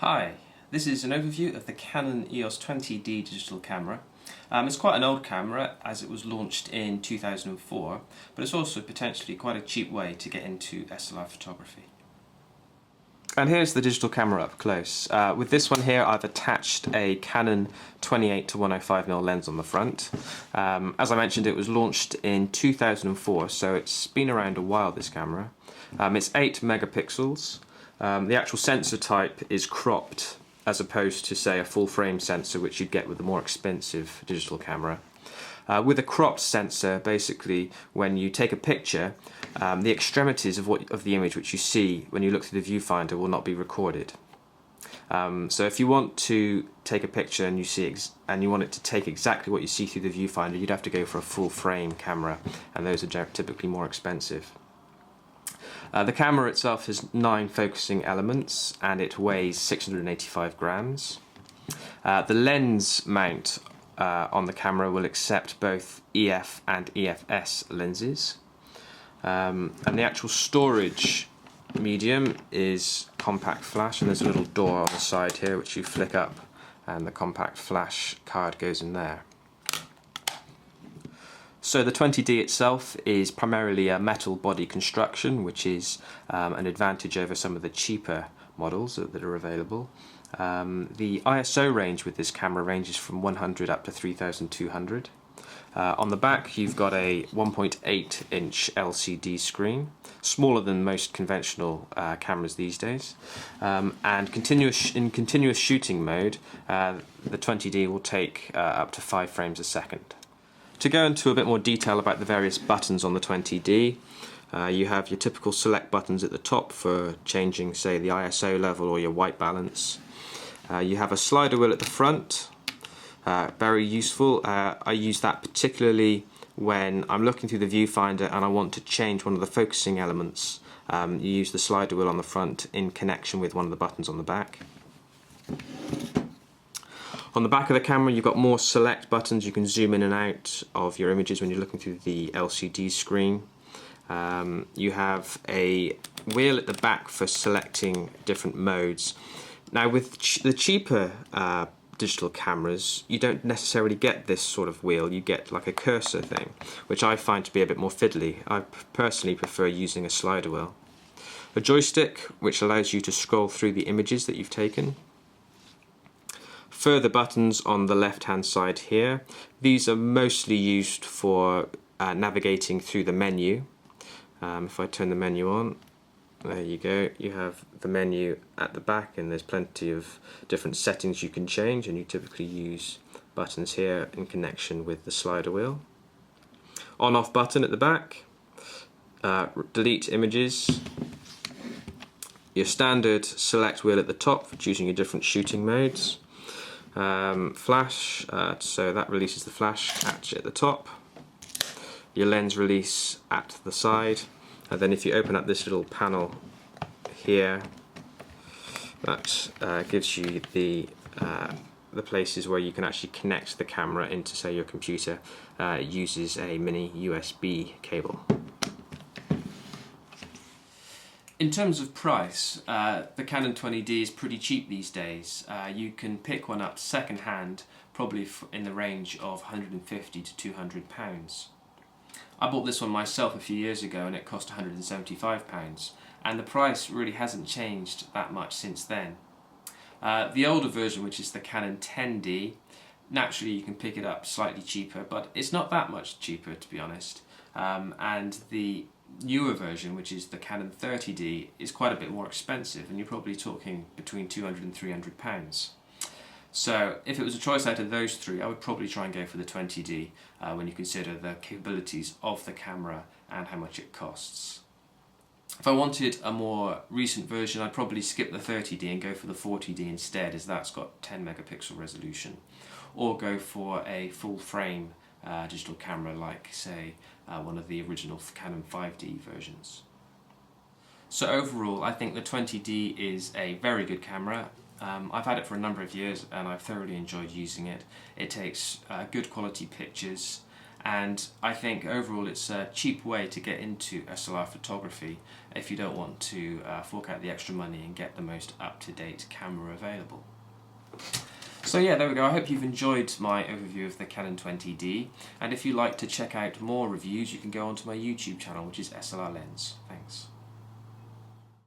Hi, this is an overview of the Canon EOS 20D digital camera. It's quite an old camera as it was launched in 2004, but it's also potentially quite a cheap way to get into SLR photography. And here's the digital camera up close. With this one here I've attached a Canon 28 to 105mm lens on the front. As I mentioned, it was launched in 2004, so it's been around a while, this camera. It's 8 megapixels. The actual sensor type is cropped as opposed to, say, a full frame sensor which you'd get with a more expensive digital camera. With a cropped sensor, basically when you take a picture, the extremities of the image which you see when you look through the viewfinder will not be recorded. So if you want to take a picture and you want it to take exactly what you see through the viewfinder, you'd have to go for a full frame camera, and those are typically more expensive. The camera itself has 9 focusing elements and it weighs 685 grams. The lens mount on the camera will accept both EF and EFS lenses. And the actual storage medium is compact flash, and there's a little door on the side here which you flick up and the compact flash card goes in there. So the 20D itself is primarily a metal body construction, which is an advantage over some of the cheaper models that are available. The ISO range with this camera ranges from 100 up to 3200. On the back you've got a 1.8 inch LCD screen, smaller than most conventional cameras these days, and in continuous shooting mode the 20D will take up to 5 frames a second. To go into a bit more detail about the various buttons on the 20D, you have your typical select buttons at the top for changing, say, the ISO level or your white balance. You have a slider wheel at the front, very useful. I use that particularly when I'm looking through the viewfinder and I want to change one of the focusing elements. You use the slider wheel on the front in connection with one of the buttons on the back. On the back of the camera you've got more select buttons. You can zoom in and out of your images when you're looking through the LCD screen. You have a wheel at the back for selecting different modes. Now with the cheaper digital cameras you don't necessarily get this sort of wheel, you get like a cursor thing, which I find to be a bit more fiddly. I personally prefer using a slider wheel. A joystick which allows you to scroll through the images that you've taken. Further buttons on the left hand side here. These are mostly used for navigating through the menu. If I turn the menu on, there you go, you have the menu at the back and there's plenty of different settings you can change, and you typically use buttons here in connection with the slider wheel. On off button at the back, delete images. Your standard select wheel at the top for choosing your different shooting modes. Flash, so that releases the flash catch at the top. Your lens release at the side, and then if you open up this little panel here, that gives you the places where you can actually connect the camera into, say, your computer. It uses a mini USB cable. In terms of price, the Canon 20D is pretty cheap these days. You can pick one up second hand, probably in the range of £150 to £200. I bought this one myself a few years ago and it cost £175, and the price really hasn't changed that much since then. The older version, which is the Canon 10D, naturally you can pick it up slightly cheaper, but it's not that much cheaper, to be honest. And the newer version, which is the Canon 30D, is quite a bit more expensive, and you're probably talking between £200 and £300. So if it was a choice out of those three, I would probably try and go for the 20D when you consider the capabilities of the camera and how much it costs. If I wanted a more recent version, I'd probably skip the 30D and go for the 40D instead, as that's got 10 megapixel resolution, or go for a full frame digital camera like, say, one of the original Canon 5D versions. So overall, I think the 20D is a very good camera. I've had it for a number of years and I've thoroughly enjoyed using it. It takes good quality pictures, and I think overall it's a cheap way to get into SLR photography if you don't want to fork out the extra money and get the most up-to-date camera available. So yeah, there we go. I hope you've enjoyed my overview of the Canon 20D, and if you'd like to check out more reviews, you can go onto my YouTube channel, which is SLR Lens.